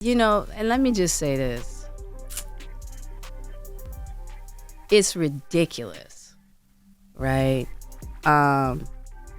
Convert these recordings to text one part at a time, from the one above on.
You know, and let me just say this. It's ridiculous, right? And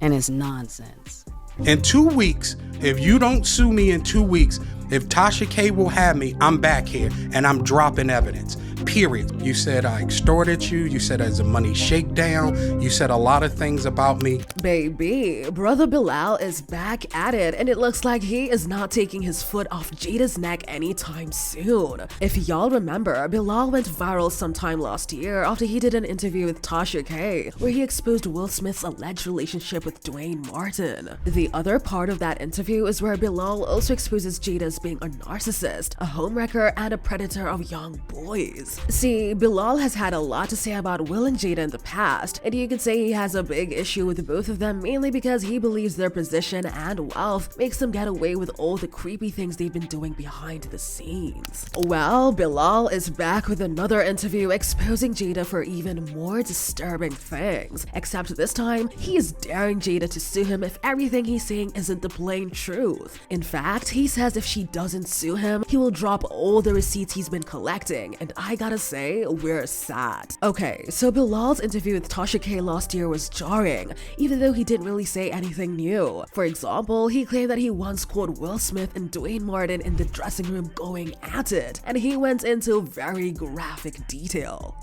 it's nonsense. In 2 weeks, if you don't sue me in 2 weeks, if Tasha K will have me, I'm back here and I'm dropping evidence. Period. You said I extorted you. You said there's a money shakedown. You said a lot of things about me. Baby, brother Bilal is back at it, and it looks like he is not taking his foot off Jada's neck anytime soon. If y'all remember, Bilal went viral sometime last year after he did an interview with Tasha K, where he exposed Will Smith's alleged relationship with Duane Martin. The other part of that interview is where Bilal also exposes Jada as being a narcissist, a homewrecker, and a predator of young boys. See, Bilal has had a lot to say about Will and Jada in the past, and you could say he has a big issue with both of them, mainly because he believes their position and wealth makes them get away with all the creepy things they've been doing behind the scenes. Well, Bilal is back with another interview exposing Jada for even more disturbing things, except this time, he is daring Jada to sue him if everything he's saying isn't the plain truth. In fact, he says if she doesn't sue him, he will drop all the receipts he's been collecting, and I gotta say, we're sad. Okay, so Bilal's interview with Tasha K last year was jarring, even though he didn't really say anything new. For example, he claimed that he once caught Will Smith and Dwayne Martin in the dressing room going at it, and he went into very graphic detail.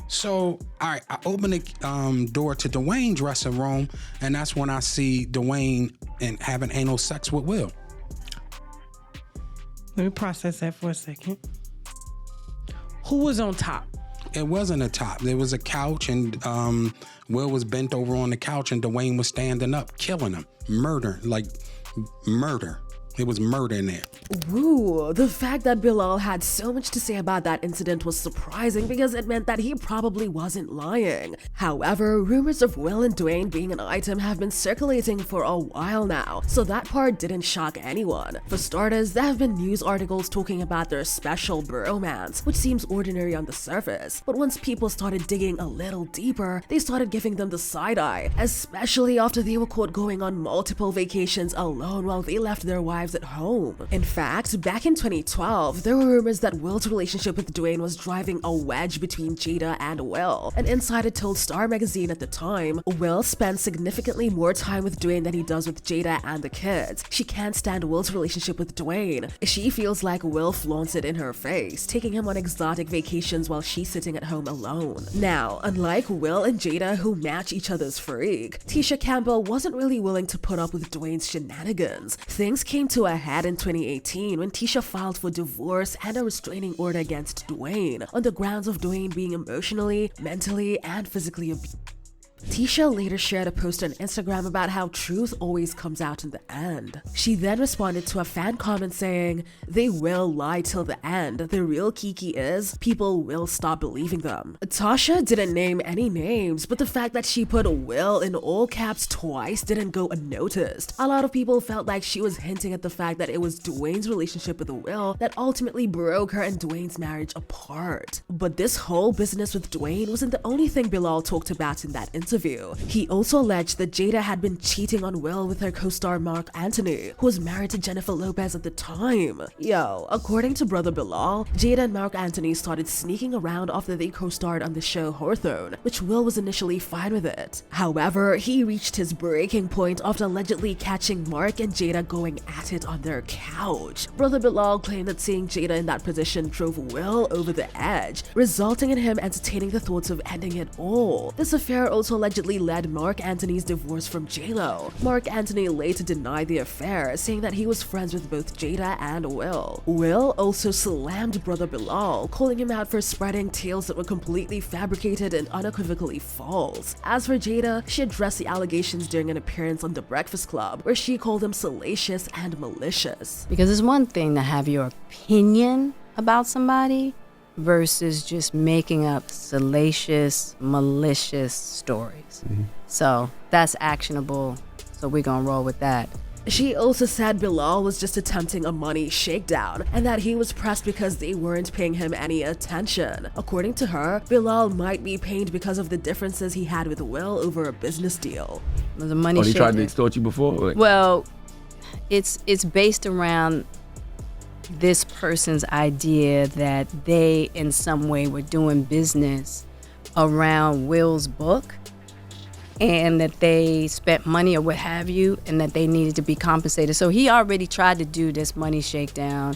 So, all right, I open the door to Dwayne's dressing room, and that's when I see Dwayne and having anal sex with Will. Let me process that for a second. Who was on top? It wasn't a top. There was a couch, and Will was bent over on the couch, and Dwayne was standing up, killing him. Murder. It was murder in there. Ooh, the fact that Bilal had so much to say about that incident was surprising because it meant that he probably wasn't lying. However, rumors of Will and Dwayne being an item have been circulating for a while now, so that part didn't shock anyone. For starters, there have been news articles talking about their special bromance, which seems ordinary on the surface, but once people started digging a little deeper, they started giving them the side eye, especially after they were caught going on multiple vacations alone while they left their wives at home. In fact, back in 2012, there were rumors that Will's relationship with Dwayne was driving a wedge between Jada and Will. An insider told Star magazine at the time, Will spends significantly more time with Dwayne than he does with Jada and the kids. She can't stand Will's relationship with Dwayne. She feels like Will flaunts it in her face, taking him on exotic vacations while she's sitting at home alone. Now, unlike Will and Jada, who match each other's freak, Tisha Campbell wasn't really willing to put up with Dwayne's shenanigans. Things came to a head in 2018 when Tisha filed for divorce and a restraining order against Dwayne on the grounds of Dwayne being emotionally, mentally, and physically abused. Tisha later shared a post on Instagram about how truth always comes out in the end. She then responded to a fan comment saying, "They will lie till the end. The real kiki is, people will stop believing them." Tasha didn't name any names, but the fact that she put Will in all caps twice didn't go unnoticed. A lot of people felt like she was hinting at the fact that it was Dwayne's relationship with Will that ultimately broke her and Dwayne's marriage apart. But this whole business with Dwayne wasn't the only thing Bilal talked about in that interview. He also alleged that Jada had been cheating on Will with her co-star Marc Anthony, who was married to Jennifer Lopez at the time. Yo, according to brother Bilal, Jada and Marc Anthony started sneaking around after they co-starred on the show Hawthorne, which Will was initially fine with it. However, he reached his breaking point after allegedly catching Marc and Jada going at it on their couch. Brother Bilal claimed that seeing Jada in that position drove Will over the edge, resulting in him entertaining the thoughts of ending it all. This affair also allegedly led Marc Anthony's divorce from J-Lo. Marc Anthony later denied the affair, saying that he was friends with both Jada and Will. Will also slammed brother Bilal, calling him out for spreading tales that were completely fabricated and unequivocally false. As for Jada, she addressed the allegations during an appearance on The Breakfast Club, where she called them salacious and malicious. Because it's one thing to have your opinion about somebody versus just making up salacious, malicious stories. So that's actionable. So we're gonna roll with that. She also said Bilal was just attempting a money shakedown and that he was pressed because they weren't paying him any attention. According to her, Bilal might be pained because of the differences he had with Will over a business deal. The money he tried to shakedown. extort you before? Like, Well, it's based around this person's idea that they in some way were doing business around Will's book and that they spent money or what have you and that they needed to be compensated. So he already tried to do this money shakedown.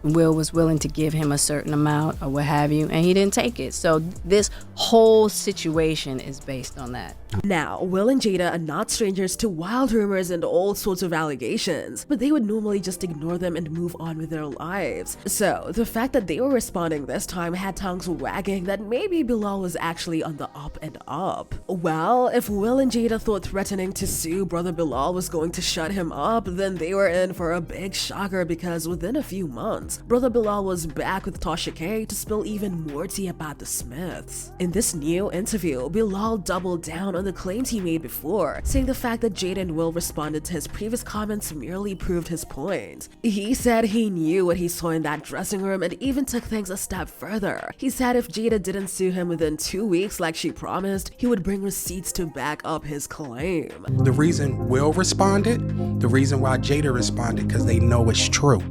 Will was willing to give him a certain amount or what have you, and he didn't take it. So this whole situation is based on that. Now, Will and Jada are not strangers to wild rumors and all sorts of allegations, but they would normally just ignore them and move on with their lives. So, the fact that they were responding this time had tongues wagging that maybe Bilal was actually on the up and up. Well, if Will and Jada thought threatening to sue brother Bilal was going to shut him up, then they were in for a big shocker, because within a few months, brother Bilal was back with Tasha K to spill even more tea about the Smiths. In this new interview, Bilal doubled down on the claims he made before, saying the fact that Jada and Will responded to his previous comments merely proved his point. He said he knew what he saw in that dressing room and even took things a step further. He said if Jada didn't sue him within 2 weeks like she promised, he would bring receipts to back up his claim. The reason Will responded, the reason why Jada responded, because they know it's true.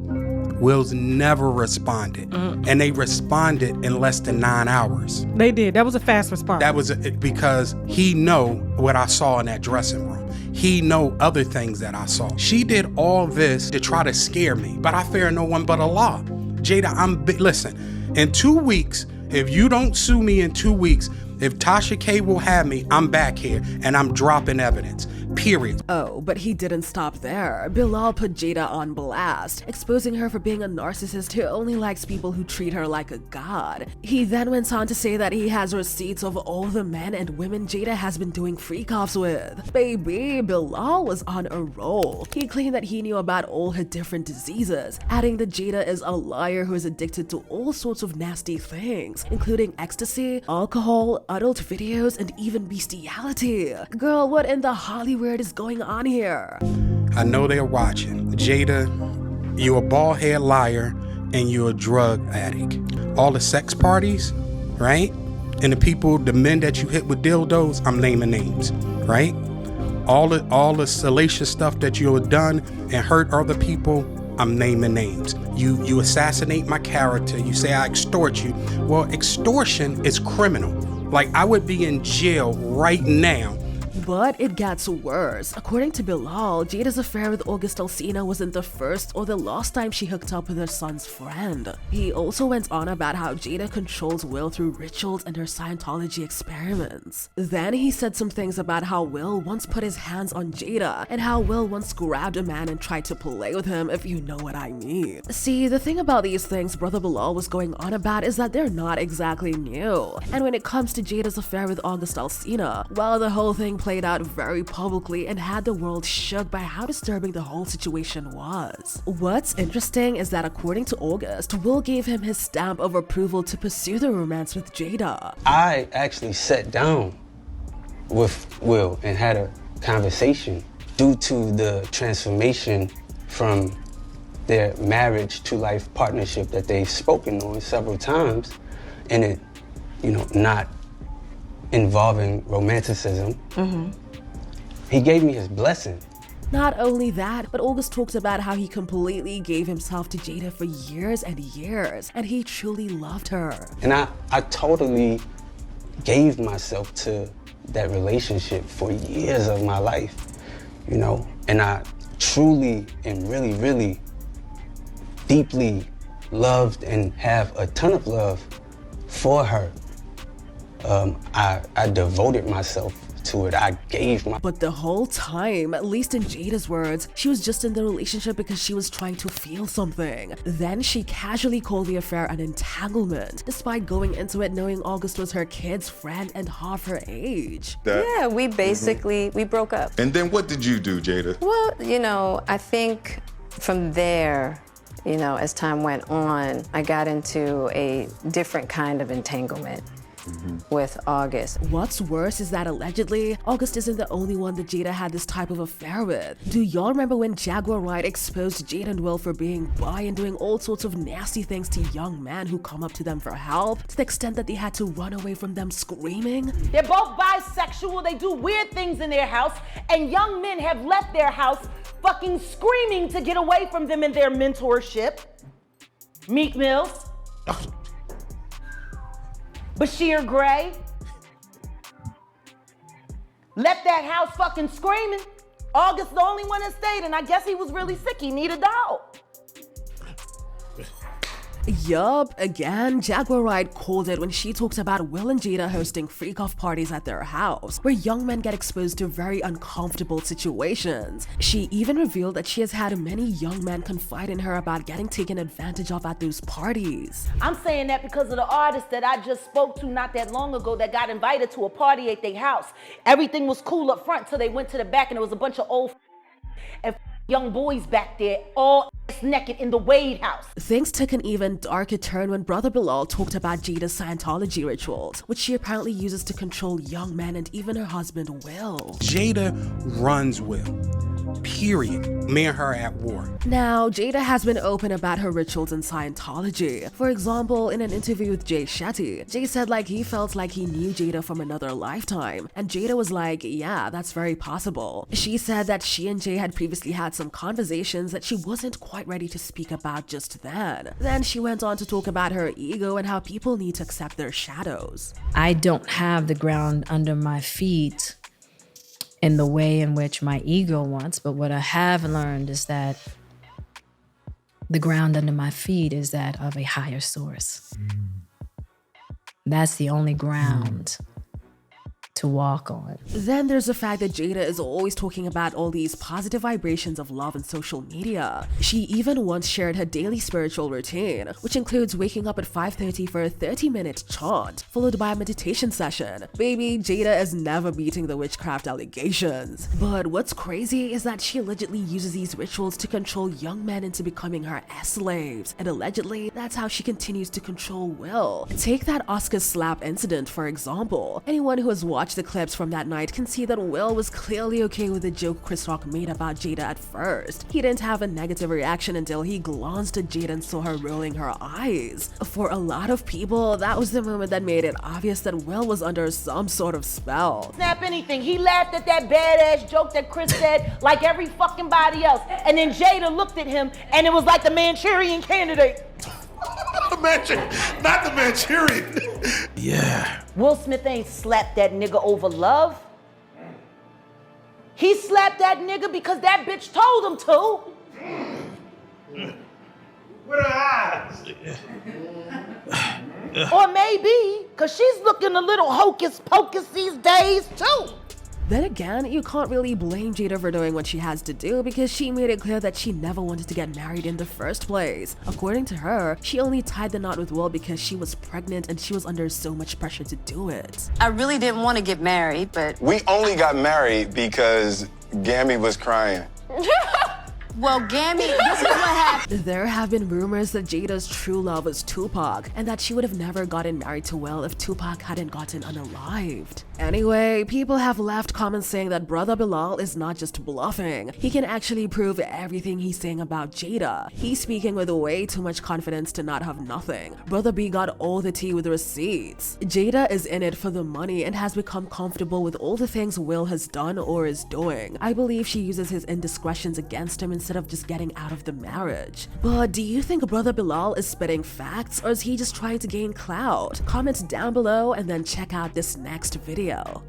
Will's never responded, and they responded in less than 9 hours. They did. That was a fast response. That was because he know what I saw in that dressing room. He know other things that I saw. She did all this to try to scare me, but I fear no one but Allah. Jada, listen, in 2 weeks, if you don't sue me in 2 weeks, if Tasha K will have me, I'm back here and I'm dropping evidence. Period. Oh, but he didn't stop there. Bilal put Jada on blast, exposing her for being a narcissist who only likes people who treat her like a god. He then went on to say that he has receipts of all the men and women Jada has been doing freak-offs with. Baby, Bilal was on a roll. He claimed that he knew about all her different diseases, adding that Jada is a liar who is addicted to all sorts of nasty things, including ecstasy, alcohol, adult videos, and even bestiality. Girl, what in the Hollywood is going on here? I know they're watching. Jada, you're a bald-head liar and you're a drug addict. All the sex parties, right? And the men that you hit with dildos, I'm naming names, right? All the salacious stuff that you have done and hurt other people, I'm naming names. You assassinate my character. You say I extort you. Well, extortion is criminal. Like, I would be in jail right now. But it gets worse. According to Bilal, Jada's affair with August Alsina wasn't the first or the last time she hooked up with her son's friend. He also went on about how Jada controls Will through rituals and her Scientology experiments. Then he said some things about how Will once put his hands on Jada and how Will once grabbed a man and tried to play with him, if you know what I mean. See, the thing about these things brother Bilal was going on about is that they're not exactly new. And when it comes to Jada's affair with August Alsina, well, the whole thing played out very publicly and had the world shook by how disturbing the whole situation was. What's interesting is that according to August, Will gave him his stamp of approval to pursue the romance with Jada. I actually sat down with Will and had a conversation due to the transformation from their marriage to life partnership that they've spoken on several times, and it, not involving romanticism. He gave me his blessing. Not only that, but August talked about how he completely gave himself to Jada for years and years, and he truly loved her. And I totally gave myself to that relationship for years of my life, and I truly and really, really deeply loved and have a ton of love for her. I devoted myself to it. I gave my... But the whole time, at least in Jada's words, she was just in the relationship because she was trying to feel something. Then she casually called the affair an entanglement, despite going into it knowing August was her kid's friend and half her age. Yeah, we basically, we broke up. And then what did you do, Jada? Well, I think from there, as time went on, I got into a different kind of entanglement. with August. What's worse is that allegedly, August isn't the only one that Jada had this type of affair with. Do y'all remember when Jaguar Wright exposed Jada and Will for being bi and doing all sorts of nasty things to young men who come up to them for help, to the extent that they had to run away from them screaming? They're both bisexual, they do weird things in their house, and young men have left their house fucking screaming to get away from them in their mentorship. Meek Mills. Bashir Gray. Left that house fucking screaming. August the only one that stayed, and I guess he was really sick. He needed a dog. Yup, again, Jaguar Wright called it when she talks about Will and Jada hosting freak-off parties at their house, where young men get exposed to very uncomfortable situations. She even revealed that she has had many young men confide in her about getting taken advantage of at those parties. I'm saying that because of the artist that I just spoke to not that long ago that got invited to a party at their house. Everything was cool up front till they went to the back and there was a bunch of old and young boys back there, all naked in the Wade house. Things took an even darker turn when brother Bilal talked about Jada's Scientology rituals, which she apparently uses to control young men and even her husband Will. Jada runs Will. Period. Me and her at war. Now, Jada has been open about her rituals in Scientology. For example, in an interview with Jay Shetty, Jay said he felt like he knew Jada from another lifetime, and Jada was like, yeah, that's very possible. She said that she and Jay had previously had some conversations that she wasn't quite ready to speak about just then. Then she went on to talk about her ego and how people need to accept their shadows. I don't have the ground under my feet in the way in which my ego wants, but what I have learned is that the ground under my feet is that of a higher source. That's the only ground to walk on. Then there's the fact that Jada is always talking about all these positive vibrations of love on social media. She even once shared her daily spiritual routine, which includes waking up at 5:30 for a 30-minute chant, followed by a meditation session. Baby, Jada is never beating the witchcraft allegations. But what's crazy is that she allegedly uses these rituals to control young men into becoming her slaves, and allegedly, that's how she continues to control Will. Take that Oscar slap incident, for example. Anyone who has watched the clips from that night can see that Will was clearly okay with the joke Chris Rock made about Jada at first. He didn't have a negative reaction until he glanced at Jada and saw her rolling her eyes. For a lot of people, that was the moment that made it obvious that Will was under some sort of spell. Snap anything. He laughed at that badass joke that Chris said like every fucking body else. And then Jada looked at him and it was like the Manchurian Candidate. Not the Manchurian. Yeah. Will Smith ain't slapped that nigga over love. He slapped that nigga because that bitch told him to. With her eyes. Or maybe, because she's looking a little hocus pocus these days too. Then again, you can't really blame Jada for doing what she has to do because she made it clear that she never wanted to get married in the first place. According to her, she only tied the knot with Will because she was pregnant and she was under so much pressure to do it. I really didn't want to get married, but... We only got married because Gammy was crying. Well, Gammy, this is what happened. There have been rumors that Jada's true love was Tupac and that she would have never gotten married to Will if Tupac hadn't gotten unalived. Anyway, people have left comments saying that brother Bilal is not just bluffing. He can actually prove everything he's saying about Jada. He's speaking with way too much confidence to not have nothing. Brother B got all the tea with receipts. Jada is in it for the money and has become comfortable with all the things Will has done or is doing. I believe she uses his indiscretions against him instead of just getting out of the marriage. But do you think brother Bilal is spitting facts or is he just trying to gain clout? Comment down below and then check out this next video.